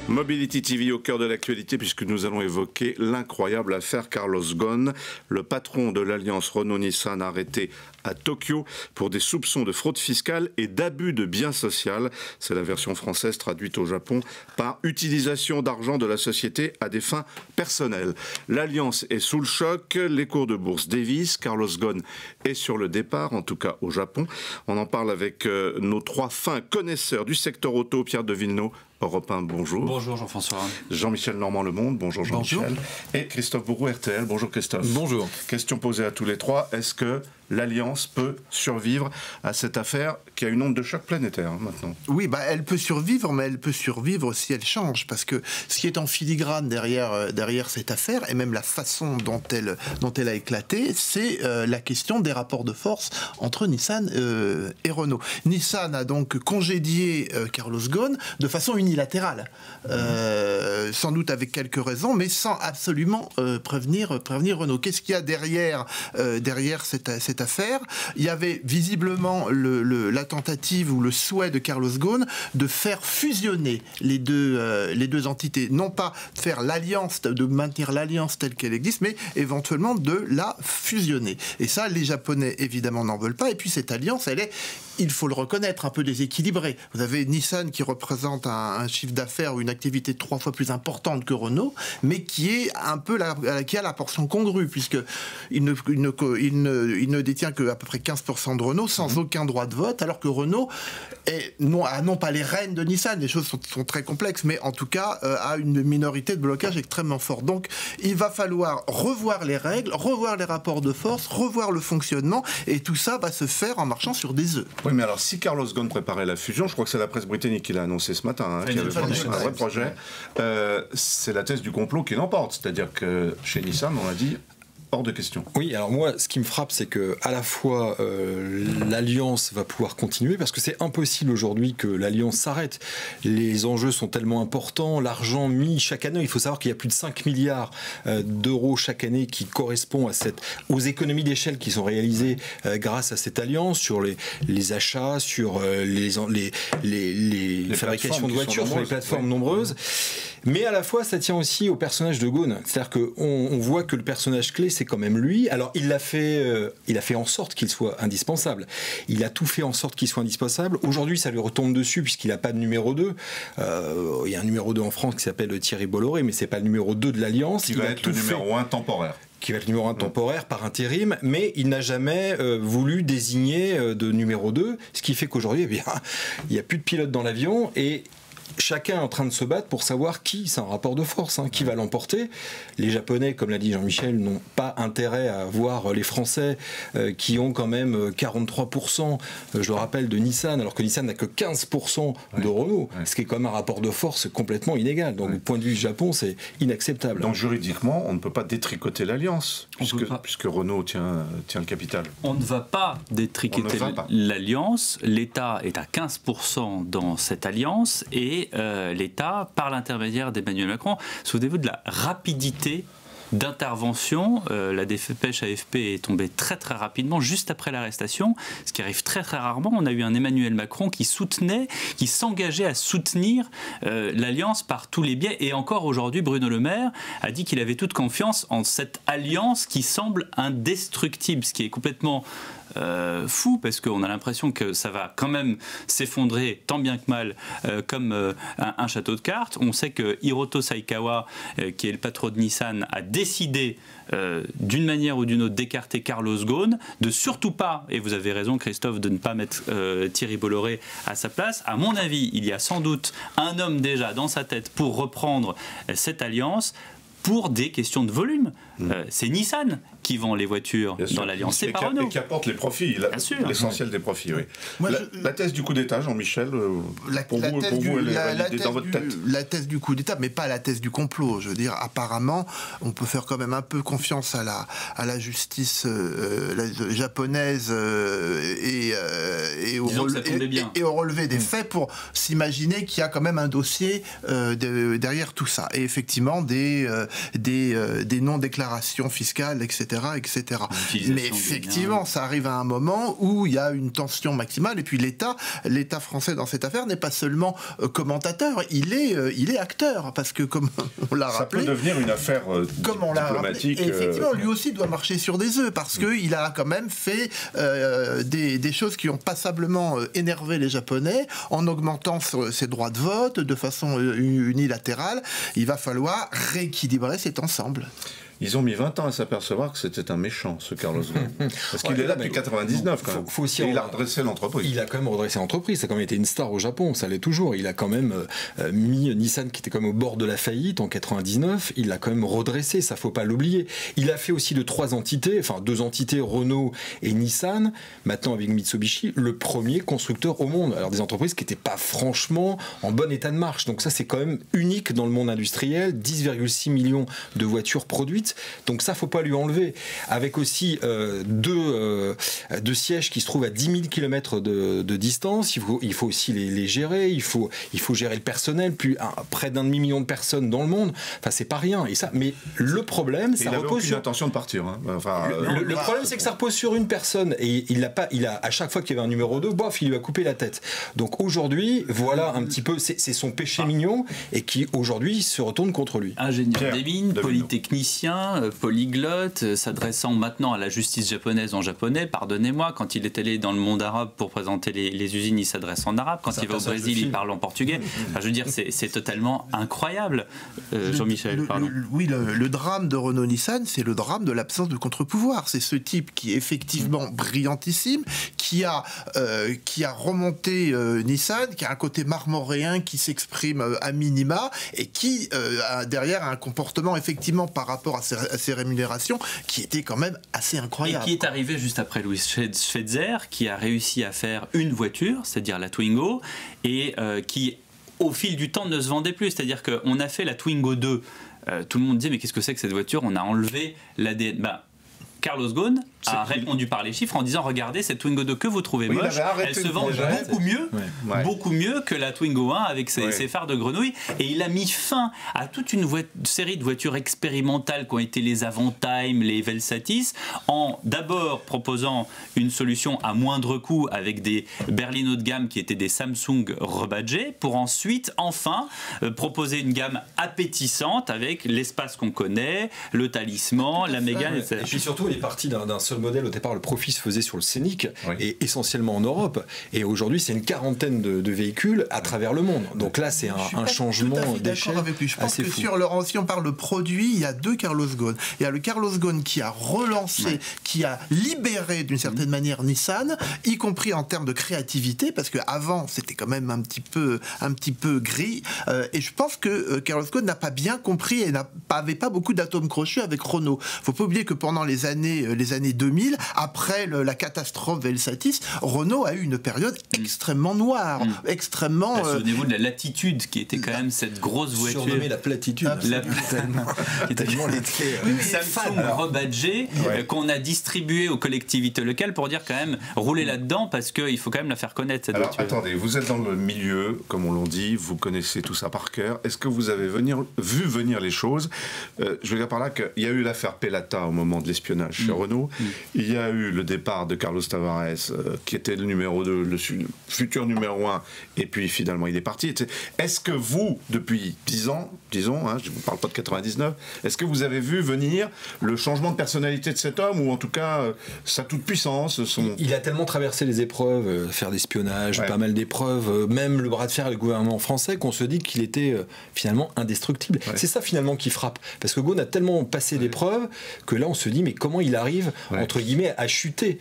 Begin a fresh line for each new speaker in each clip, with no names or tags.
Mobility TV au cœur de l'actualité puisque nous allons évoquer l'incroyable affaire Carlos Ghosn, le patron de l'alliance Renault-Nissan arrêté à Tokyo pour des soupçons de fraude fiscale et d'abus de biens sociaux. C'est la version française traduite au Japon par utilisation d'argent de la société à des fins personnelles. L'alliance est sous le choc, les cours de bourse dévissent, Carlos Ghosn est sur le départ, en tout cas au Japon. On en parle avec nos trois fins connaisseurs du secteur auto, Pierre de Villeneuve, Europe 1, bonjour.
Bonjour Jean-François.
Jean-Michel Normand Le Monde, bonjour Jean-Michel.
Bonjour.
Et Christophe Bourou, RTL, bonjour Christophe.
Bonjour.
Question posée à tous les trois, est-ce que l'Alliance peut survivre à cette affaire qui a une onde de choc planétaire maintenant?
Oui, elle peut survivre, mais elle peut survivre si elle change, parce que ce qui est en filigrane derrière cette affaire, et même la façon dont elle a éclaté, c'est la question des rapports de force entre Nissan et Renault. Nissan a donc congédié Carlos Ghosn de façon unilatérale, sans doute avec quelques raisons, mais sans absolument prévenir Renault. Qu'est-ce qu'il y a derrière cette affaire? Il y avait visiblement la tentative ou le souhait de Carlos Ghosn de faire fusionner les deux entités, non pas faire l'alliance, de maintenir l'alliance telle qu'elle existe, mais éventuellement de la fusionner. Et ça, les Japonais évidemment n'en veulent pas. Et puis cette alliance, elle est, il faut le reconnaître, un peu déséquilibrée. Vous avez Nissan qui représente un chiffre d'affaires ou une activité 3 fois plus importante que Renault, mais qui est un peu qui a la portion congrue, puisque il ne détient que à peu près 15% de Renault sans aucun droit de vote, alors que Renault a non pas les rênes de Nissan, les choses sont très complexes, mais en tout cas a une minorité de blocage extrêmement forte. Donc il va falloir revoir les règles, revoir les rapports de force, revoir le fonctionnement, et tout ça va se faire en marchant sur des œufs.
Oui, mais alors si Carlos Ghosn préparait la fusion, je crois que c'est la presse britannique qui l'a annoncé ce matin, qui avait fait un vrai projet, c'est la thèse du complot qui l'emporte, c'est-à-dire que chez Nissan, on a dit hors de question.
Oui, alors moi, ce qui me frappe, c'est que à la fois l'alliance va pouvoir continuer, parce que c'est impossible aujourd'hui que l'alliance s'arrête. Les enjeux sont tellement importants, l'argent mis chaque année, il faut savoir qu'il y a plus de 5 milliards d'euros chaque année qui correspond aux économies d'échelle qui sont réalisées grâce à cette alliance, sur les achats, sur les fabrications de voitures, sur les plateformes nombreuses. Mais à la fois, ça tient aussi au personnage de Ghosn. C'est-à-dire qu'on voit que le personnage clé, c'est quand même lui. Alors, il a fait en sorte qu'il soit indispensable. Il a tout fait en sorte qu'il soit indispensable. Aujourd'hui, ça lui retombe dessus puisqu'il n'a pas de numéro 2. Il y a un numéro 2 en France qui s'appelle Thierry Bolloré, mais c'est pas le numéro 2 de l'Alliance.
Qui va être le numéro 1 temporaire.
Qui va être le numéro 1 temporaire par intérim, mais il n'a jamais voulu désigner de numéro 2, ce qui fait qu'aujourd'hui, il n'y a plus de pilote dans l'avion, et chacun est en train de se battre pour savoir qui, c'est un rapport de force, qui va l'emporter. Les Japonais, comme l'a dit Jean-Michel, n'ont pas intérêt à voir les Français qui ont quand même 43%, je le rappelle, de Nissan, alors que Nissan n'a que 15% de Renault, ce qui est quand même un rapport de force complètement inégal. Donc, du point de vue du Japon, c'est inacceptable.
Donc, juridiquement, on ne peut pas détricoter l'alliance, puisque Renault tient le capital.
On ne va pas détricoter l'alliance. L'État est à 15% dans cette alliance, et l'État, par l'intermédiaire d'Emmanuel Macron, souvenez-vous de la rapidité d'intervention. La dépêche AFP est tombée très très rapidement, juste après l'arrestation, ce qui arrive très très rarement. On a eu un Emmanuel Macron qui s'engageait à soutenir l'alliance par tous les biais. Et encore aujourd'hui, Bruno Le Maire a dit qu'il avait toute confiance en cette alliance qui semble indestructible, ce qui est complètement fou, parce qu'on a l'impression que ça va quand même s'effondrer tant bien que mal, comme un château de cartes. On sait que Hiroto Saikawa, qui est le patron de Nissan, a décidé d'une manière ou d'une autre d'écarter Carlos Ghosn, de surtout pas, et vous avez raison Christophe, de ne pas mettre Thierry Bolloré à sa place. À mon avis, il y a sans doute un homme déjà dans sa tête pour reprendre cette alliance, pour des questions de volume. C'est Nissan qui vend les voitures dans l'Alliance, c'est pas Renault.
Et qui apporte les profits, l'essentiel des profits, oui. La thèse du coup d'État, Jean-Michel, pour vous, elle est validée dans votre tête?
La thèse du coup d'État, mais pas la thèse du complot. Je veux dire, apparemment, on peut faire quand même un peu confiance à la justice japonaise et au relevé des faits pour s'imaginer qu'il y a quand même un dossier derrière tout ça. Et effectivement, des non-déclarations déclarations fiscales, etc., etc. Mais effectivement, ça arrive à un moment où il y a une tension maximale, et puis l'État français dans cette affaire n'est pas seulement commentateur, il est acteur, parce que comme on l'a rappelé...
Ça peut devenir une affaire diplomatique.
Et effectivement, lui aussi doit marcher sur des œufs, parce qu'il a quand même fait des choses qui ont passablement énervé les Japonais, en augmentant ses droits de vote de façon unilatérale. Il va falloir rééquilibrer cet ensemble.
Ils ont mis 20 ans à s'apercevoir que c'était un méchant, ce Carlos Ghosn. Parce qu'il est là depuis 99, quand même. Et il a redressé l'entreprise.
Il a quand même redressé l'entreprise. Ça a quand même été une star au Japon, ça l'est toujours. Il a quand même mis Nissan, qui était quand même au bord de la faillite en 99, il l'a quand même redressé, ça faut pas l'oublier. Il a fait aussi de 3 entités, enfin 2 entités, Renault et Nissan, maintenant avec Mitsubishi, le premier constructeur au monde. Alors des entreprises qui n'étaient pas franchement en bon état de marche. Donc ça, c'est quand même unique dans le monde industriel. 10,6 millions de voitures produites. Donc ça, faut pas lui enlever. Avec aussi deux sièges qui se trouvent à 10 000 km de distance, il faut aussi les gérer, il faut gérer le personnel, près d'1,5 million de personnes dans le monde. Enfin, c'est pas rien. Et ça, mais le problème, ça repose sur
l'intention de partir. Hein. Enfin,
le problème, c'est que ça repose sur une personne, et il a à chaque fois qu'il y avait un numéro 2, bof, il lui a coupé la tête. Donc aujourd'hui, voilà un petit peu, c'est son péché mignon, et qui aujourd'hui se retourne contre lui.
Ingénieur des mines, polytechnicien, polyglotte, s'adressant maintenant à la justice japonaise en japonais. Pardonnez-moi, quand il est allé dans le monde arabe pour présenter les usines, il s'adresse en arabe. Quand il va au Brésil, il parle en portugais. Enfin, je veux dire, c'est totalement incroyable. Jean-Michel, pardon.
Oui, le drame de Renault-Nissan, c'est le drame de l'absence de contre-pouvoir. C'est ce type qui est effectivement brillantissime, qui a remonté Nissan, qui a un côté marmoréen qui s'exprime à minima, et qui, derrière, a un comportement effectivement par rapport à ses rémunérations qui était quand même assez incroyable.
Et qui est arrivé juste après Louis Schweitzer, qui a réussi à faire une voiture, c'est-à-dire la Twingo, et qui, au fil du temps, ne se vendait plus. C'est-à-dire qu'on a fait la Twingo 2. Tout le monde disait, mais qu'est-ce que c'est que cette voiture? On a enlevé l'ADN. Carlos Ghosn a répondu par les chiffres en disant, regardez, cette Twingo 2 que vous trouvez moche, elle se vend beaucoup mieux que la Twingo 1 avec ses phares de grenouille. Et il a mis fin à toute une série de voitures expérimentales qui ont été les Avantime, les Velsatis, en d'abord proposant une solution à moindre coût avec des berlines haut de gamme qui étaient des Samsung rebadgés, pour ensuite enfin proposer une gamme appétissante avec l'espace qu'on connaît, le talisman, la Mégane, etc.
Et puis surtout, il est parti d'un seul modèle. Au départ, le profit se faisait sur le Scénic, et essentiellement en Europe. Et aujourd'hui, c'est une quarantaine de véhicules à travers le monde. Donc là, c'est un changement d'échelle.
Je pense que si on parle de produit, il y a 2 Carlos Ghosn. Il y a le Carlos Ghosn qui a relancé, qui a libéré d'une certaine manière Nissan, y compris en termes de créativité, parce qu'avant, c'était quand même un petit peu gris. Et je pense que Carlos Ghosn n'a pas bien compris et n'avait pas beaucoup d'atomes crochus avec Renault. Faut pas oublier que pendant les années 2000, après la catastrophe Velsatis, Renault a eu une période extrêmement noire, extrêmement...
Souvenez-vous de la Latitude, qui était quand même cette grosse voiture.
Surnommée la Platitude.
Qui était tellement Samsung rebadgé, qu'on a distribué aux collectivités locales pour dire quand même, rouler là-dedans, parce qu'il faut quand même la faire connaître, cette voiture.
Attendez, vous êtes dans le milieu, comme on l'a dit, vous connaissez tout ça par cœur. Est-ce que vous avez vu venir les choses? Je veux dire par là qu'il y a eu l'affaire Pelata au moment de l'espionnage chez Renault. Il y a eu le départ de Carlos Tavares, qui était le numéro 2, le futur numéro 1, et puis finalement il est parti. Est-ce que vous, depuis 10 ans, disons, je ne vous parle pas de 99, est-ce que vous avez vu venir le changement de personnalité de cet homme, ou en tout cas sa toute-puissance?
Il a tellement traversé les épreuves, faire d'espionnage, pas mal d'épreuves, même le bras de fer avec le gouvernement français, qu'on se dit qu'il était finalement indestructible. C'est ça finalement qui frappe, parce que Ghosn a tellement passé d'épreuves que là on se dit, mais comment il arrive, entre guillemets, à chuter?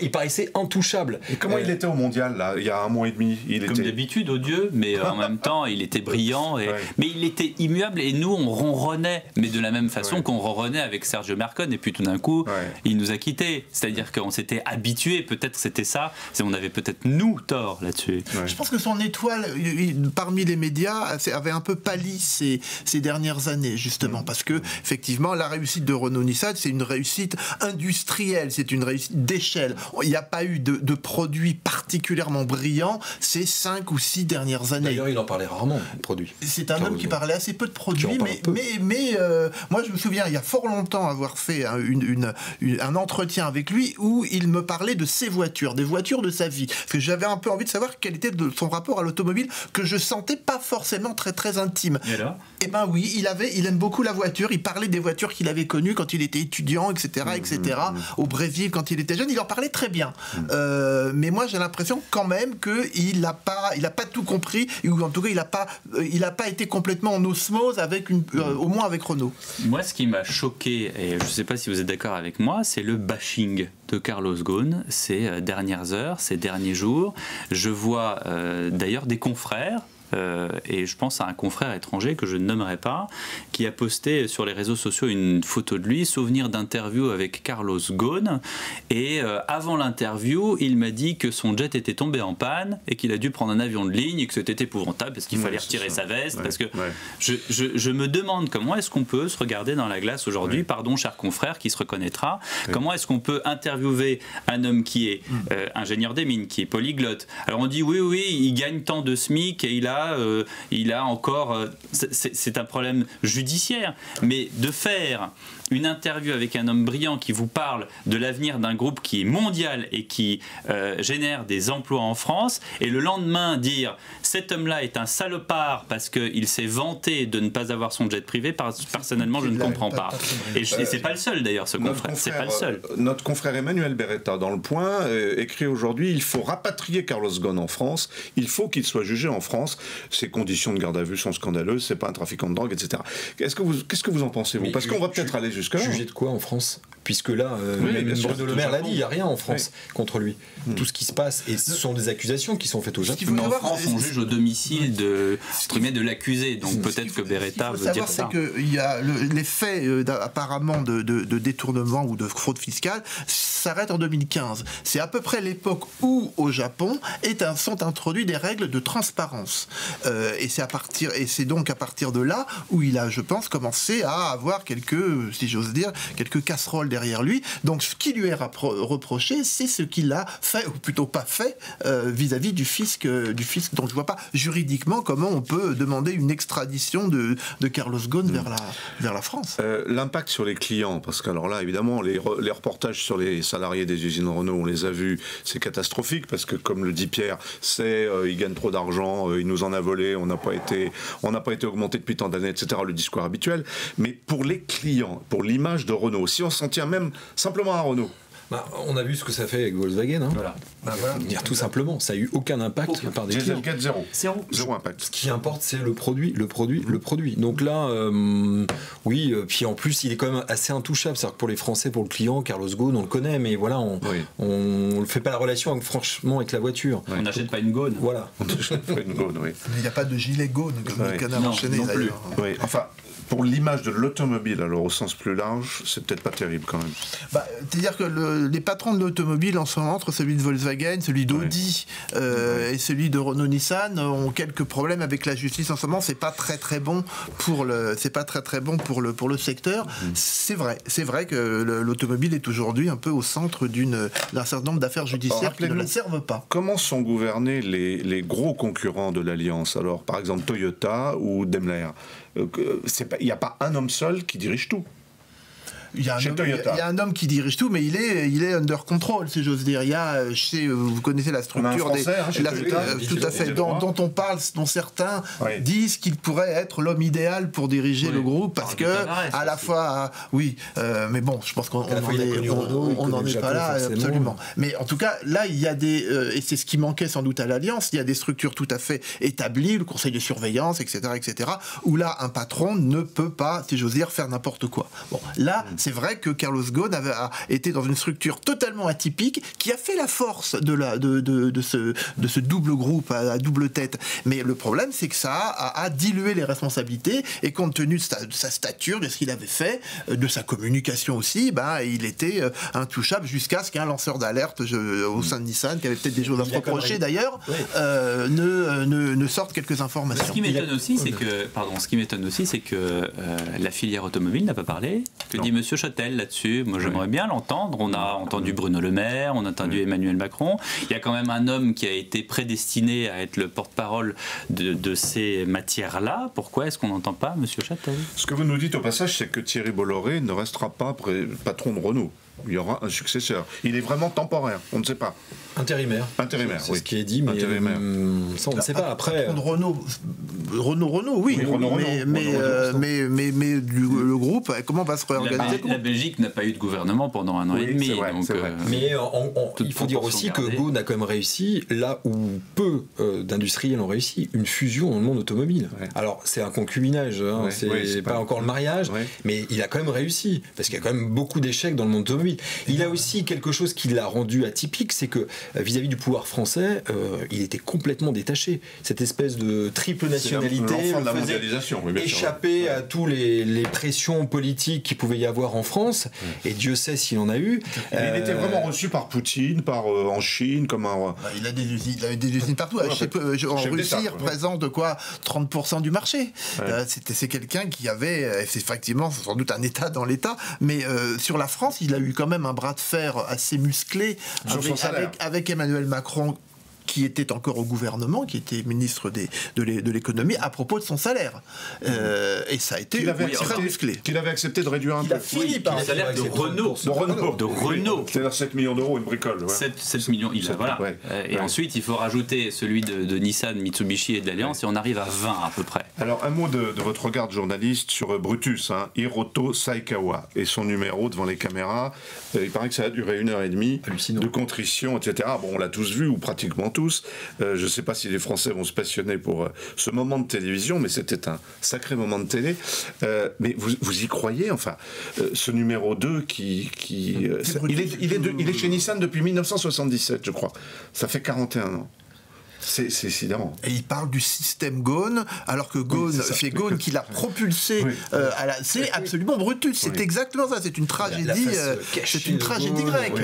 Il paraissait intouchable.
Et comment il était au mondial, là, il y a 1 mois et demi?
Comme d'habitude, odieux, mais en même temps, il était brillant, mais il était immuable, et nous, on ronronnait, mais de la même façon qu'on ronronnait avec Sergio Mercone, et puis tout d'un coup, il nous a quittés. C'est-à-dire qu'on s'était habitués, peut-être c'était ça, on avait peut-être nous tort là-dessus.
Je pense que son étoile, parmi les médias, avait un peu pâli ces dernières années, justement, parce que, effectivement, la réussite de Renault-Nissan, c'est une réussite réussite industrielle, c'est une réussite d'échelle. Il n'y a pas eu de produits particulièrement brillants ces 5 ou 6 dernières années.
D'ailleurs, il en parlait rarement, de produits.
C'est un homme qui parlait assez peu de produits, mais moi je me souviens, il y a fort longtemps avoir fait un entretien avec lui où il me parlait de ses voitures, des voitures de sa vie. Parce que j'avais un peu envie de savoir quel était son rapport à l'automobile, que je sentais pas forcément très très intime.
Et là ?
Eh ben oui, il aime beaucoup la voiture, il parlait des voitures qu'il avait connues quand il était étudiant, etc., au Brésil quand il était jeune, il en parlait très bien. Mais moi j'ai l'impression quand même qu'il n'a pas tout compris, ou en tout cas il n'a pas été complètement en osmose avec au moins avec Renault.
Moi, ce qui m'a choqué, et je ne sais pas si vous êtes d'accord avec moi, c'est le bashing de Carlos Ghosn ces dernières heures, ces derniers jours. Je vois d'ailleurs des confrères, et je pense à un confrère étranger que je ne nommerai pas, qui a posté sur les réseaux sociaux une photo de lui, souvenir d'interview avec Carlos Ghosn, et avant l'interview, il m'a dit que son jet était tombé en panne et qu'il a dû prendre un avion de ligne et que c'était épouvantable parce qu'il fallait retirer sa veste, parce que je me demande comment est-ce qu'on peut se regarder dans la glace aujourd'hui, pardon cher confrère qui se reconnaîtra, comment est-ce qu'on peut interviewer un homme qui est ingénieur des mines, qui est polyglotte. Alors on dit oui, il gagne tant de SMIC et il a encore... c'est un problème judiciaire, mais de faire une interview avec un homme brillant qui vous parle de l'avenir d'un groupe qui est mondial et qui génère des emplois en France, et le lendemain dire cet homme-là est un salopard parce qu'il s'est vanté de ne pas avoir son jet privé, personnellement je ne comprends pas. Et c'est pas le seul d'ailleurs, ce confrère, c'est pas le seul.
Notre confrère Emmanuel Beretta dans Le Point écrit aujourd'hui: il faut rapatrier Carlos Ghosn en France, il faut qu'il soit jugé en France, ses conditions de garde à vue sont scandaleuses, c'est pas un trafiquant de drogue, etc. Qu'est-ce que vous en pensez, vous? Parce qu'on va peut-être aller jusque-là.
Juger de quoi en France? Puisque là, même Bruno Le Maire l'a dit, il n'y a rien en France contre lui. Tout ce qui se passe, et ce sont des accusations qui sont faites au Japon.
Mais en France, on juge au domicile de l'accusé, donc peut-être que Beretta veut dire ça.
Il y a les faits apparemment de détournement ou de fraude fiscale s'arrêtent en 2015. C'est à peu près l'époque où, au Japon, sont introduites des règles de transparence. Et c'est donc à partir de là où il a, je pense, commencé à avoir quelques, si j'ose dire, quelques casseroles derrière lui. Donc ce qui lui est reproché, c'est ce qu'il a fait, ou plutôt pas fait, vis-à-vis du fisc. Donc je vois pas juridiquement comment on peut demander une extradition de Carlos Ghosn vers la France.
L'impact sur les clients, parce que alors là, évidemment, les reportages sur les salariés des usines Renault, on les a vus, c'est catastrophique, parce que comme le dit Pierre, ils gagnent trop d'argent, ils nous en a volé, on n'a pas été augmenté depuis tant d'années, etc., le discours habituel. Mais pour les clients, pour l'image de Renault, si on s'en tient même simplement à Renault,
on a vu ce que ça fait avec Volkswagen. Hein. Voilà. Dire tout simplement, ça n'a eu aucun impact par des clients.
Zéro impact.
Ce qui importe, c'est le produit. Donc là, oui, puis en plus, il est quand même assez intouchable. C'est-à-dire que pour les Français, pour le client, Carlos Ghosn, on le connaît, mais voilà, on ne fait pas la relation avec la voiture.
On n'achète pas une Ghosn.
Voilà.
On n'achète pas une Ghosn, oui.
Mais il n'y a pas de gilet Ghosn comme le canard enchaîné,
non plus.
Oui. Enfin, pour l'image de l'automobile, alors au sens plus large, c'est peut-être pas terrible quand même.
C'est-à-dire que les patrons de l'automobile en ce moment, entre celui de Volkswagen, celui d'Audi et celui de Renault-Nissan, ont quelques problèmes avec la justice en ce moment. C'est pas très très bon pour le secteur. C'est vrai que l'automobile est aujourd'hui un peu au centre d'un certain nombre d'affaires judiciaires qui ne la servent pas.
Comment sont gouvernés les gros concurrents de l'Alliance? Alors, par exemple, Toyota ou Daimler. Il n'y a pas un homme seul qui dirige tout.
Il y a un homme qui dirige tout, mais il est under control, si j'ose dire. Il y a vous connaissez la structure tout à fait, dont on parle, dont certains disent qu'il pourrait être l'homme idéal pour diriger le groupe, parce que à la fois, mais bon, je pense qu'on n'en est pas là, absolument. Mais en tout cas, là, il y a et c'est ce qui manquait sans doute à l'Alliance. Il y a des structures tout à fait établies, le conseil de surveillance, etc., où là, un patron ne peut pas, si j'ose dire, faire n'importe quoi. Bon, là. C'est vrai que Carlos Ghosn a été dans une structure totalement atypique qui a fait la force de ce double groupe à double tête. Mais le problème, c'est que ça a dilué les responsabilités, et compte tenu de sa stature, de ce qu'il avait fait, de sa communication aussi, il était intouchable jusqu'à ce qu'un lanceur d'alerte au sein de Nissan, qui avait peut-être des choses à se reprocher d'ailleurs, ne sorte quelques informations.
Ce qui m'étonne aussi, c'est que la filière automobile n'a pas parlé. Que dit M. Monsieur Châtel là-dessus. Moi, j'aimerais bien l'entendre. On a entendu Bruno Le Maire, on a entendu Emmanuel Macron. Il y a quand même un homme qui a été prédestiné à être le porte-parole de ces matières-là. Pourquoi est-ce qu'on n'entend pas Monsieur Châtel?
Ce que vous nous dites au passage, c'est que Thierry Bolloré ne restera pas patron de Renault. Il y aura un successeur. Il est vraiment temporaire, on ne sait pas.
Intérimaire.
Intérimaire,
c'est ce qui est dit, mais ça on ne sait pas. Après,
Renault, oui. Mais le groupe, comment va se réorganiser?
La Belgique n'a pas eu de gouvernement pendant 1 an et demi.
Vrai,
donc,
mais il faut dire aussi que Ghosn a quand même réussi là où peu d'industriels ont réussi, une fusion dans le monde automobile. Ouais. Alors c'est un concubinage, c'est pas encore le mariage, mais il a quand même réussi parce qu'il y a quand même beaucoup d'échecs dans le monde automobile. Il a aussi quelque chose qui l'a rendu atypique, c'est que vis-à-vis du pouvoir français, il était complètement détaché. Cette espèce de triple nationalité le faisait échapper à tous les pressions politiques qu'il pouvait y avoir en France, et Dieu sait s'il en a eu.
Il était vraiment reçu par Poutine, en Chine, comme un...
Il a des usines partout. En Russie, il représente quoi, 30% du marché. C'est quelqu'un qui avait, c'est effectivement sans doute un État dans l'État, mais sur la France, il a eu quand même un bras de fer assez musclé avec Emmanuel Macron, qui était encore au gouvernement, qui était ministre de l'économie, à propos de son salaire. Et ça a été très musclé.
Qu'il avait accepté de réduire un peu.
Il a fini par
le salaire de Renault.
C'est-à-dire 7 millions d'euros, une bricole.
7 millions, voilà. Et ensuite, il faut rajouter celui de Nissan, Mitsubishi et de l'Alliance, et on arrive à 20 à peu près.
Alors, un mot de votre regard de journaliste sur Brutus, Hiroto Saikawa, et son numéro devant les caméras. Il paraît que ça a duré 1h30 de contrition, etc. Bon, on l'a tous vu, ou pratiquement tous. Je ne sais pas si les Français vont se passionner pour ce moment de télévision, mais c'était un sacré moment de télé. Mais vous y croyez, enfin, ce numéro 2 il est chez Nissan depuis 1977, je crois. Ça fait 41 ans. C'est sidérant.
Et il parle du système Ghosn, alors que c'est Ghosn qui l'a propulsé c'est absolument Brutus. C'est exactement ça. C'est une tragédie. C'est une tragédie grecque.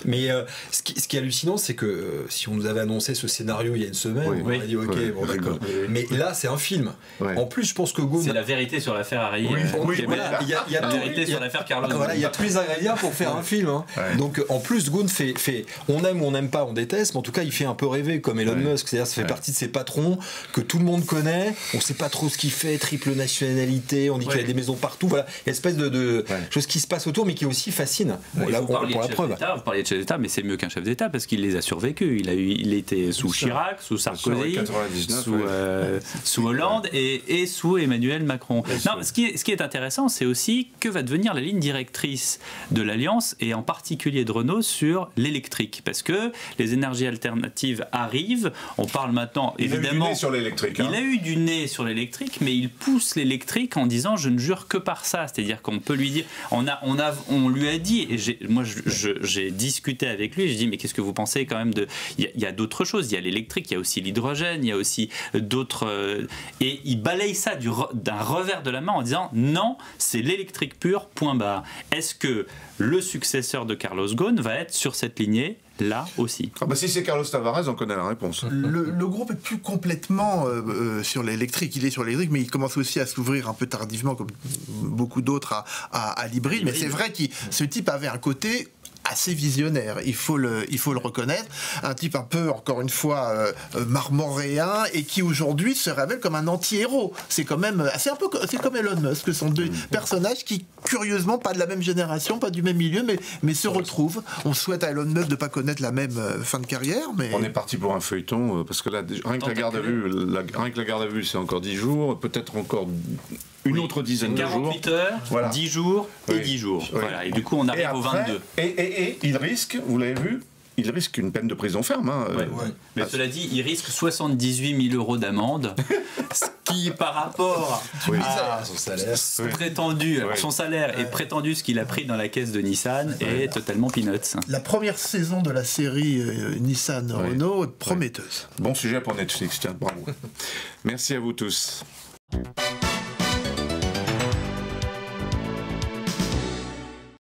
Mais ce qui est hallucinant, c'est que si on nous avait annoncé ce scénario il y a une semaine, on aurait dit ok, bon d'accord. Mais là, c'est un film. En plus, je pense que Ghosn...
C'est la vérité sur l'affaire Harry.
Il y a
la vérité sur l'affaire Carlos.
Voilà, il y a tous les ingrédients pour faire un film. Donc en plus, Ghosn fait, on aime ou on n'aime pas, on déteste, mais en tout cas, il fait un peu rêver comme Elon Musk. C'est-à-dire, ça fait partie de ces patrons que tout le monde connaît. On ne sait pas trop ce qu'il fait, triple nationalité. On dit qu'il y a des maisons partout. Voilà, il y a une espèce de chose qui se passe autour, mais qui aussi fascine. Là, pour la preuve.
Vous parliez de chef d'État, mais c'est mieux qu'un chef d'État parce qu'il les a survécus. Il était sous Chirac, sous Sarkozy, sous Hollande et sous Emmanuel Macron. Non, ce qui est intéressant, c'est aussi que va devenir la ligne directrice de l'Alliance et en particulier de Renault sur l'électrique, parce que les énergies alternatives arrivent. On parle maintenant évidemment.
Il a eu du nez sur l'électrique.
Il a eu du nez sur l'électrique, mais il pousse l'électrique en disant je ne jure que par ça. C'est-à-dire qu'on peut lui dire, on lui a dit, et j'ai discuté avec lui, je dis mais qu'est-ce que vous pensez quand même il y a d'autres choses, il y a l'électrique, il y a aussi l'hydrogène, il y a aussi d'autres et il balaye ça d'un revers de la main en disant non, c'est l'électrique pure, point barre. Est-ce que le successeur de Carlos Ghosn va être sur cette lignée là aussi?
Si c'est Carlos Tavares, on connaît la réponse.
Le groupe est plus complètement sur l'électrique. Il est sur l'électrique, mais il commence aussi à s'ouvrir un peu tardivement, comme beaucoup d'autres, à l'hybride. Mais c'est vrai que ce type avait un côté assez visionnaire, il faut le reconnaître, un type un peu, encore une fois, marmoréen, et qui aujourd'hui se révèle comme un anti-héros. C'est quand même, c'est comme Elon Musk, ce sont deux personnages qui, curieusement, pas de la même génération, pas du même milieu, mais se retrouvent. On souhaite à Elon Musk de ne pas connaître la même fin de carrière, mais...
On est parti pour un feuilleton, parce que là, rien que la garde à vue, c'est encore 10 jours, peut-être encore une autre dizaine de jours.
48 heures, 10 jours et 10 jours. Voilà. Et du coup, on arrive au 22.
Et il risque, vous l'avez vu, il risque une peine de prison ferme.
Mais cela dit, il risque 78 000 euros d'amende, ce qui, par rapport à son salaire, son salaire et prétendu ce qu'il a pris dans la caisse de Nissan est totalement peanuts.
La première saison de la série Nissan Renault prometteuse.
Bon sujet pour Netflix, tiens, bravo. Merci à vous tous.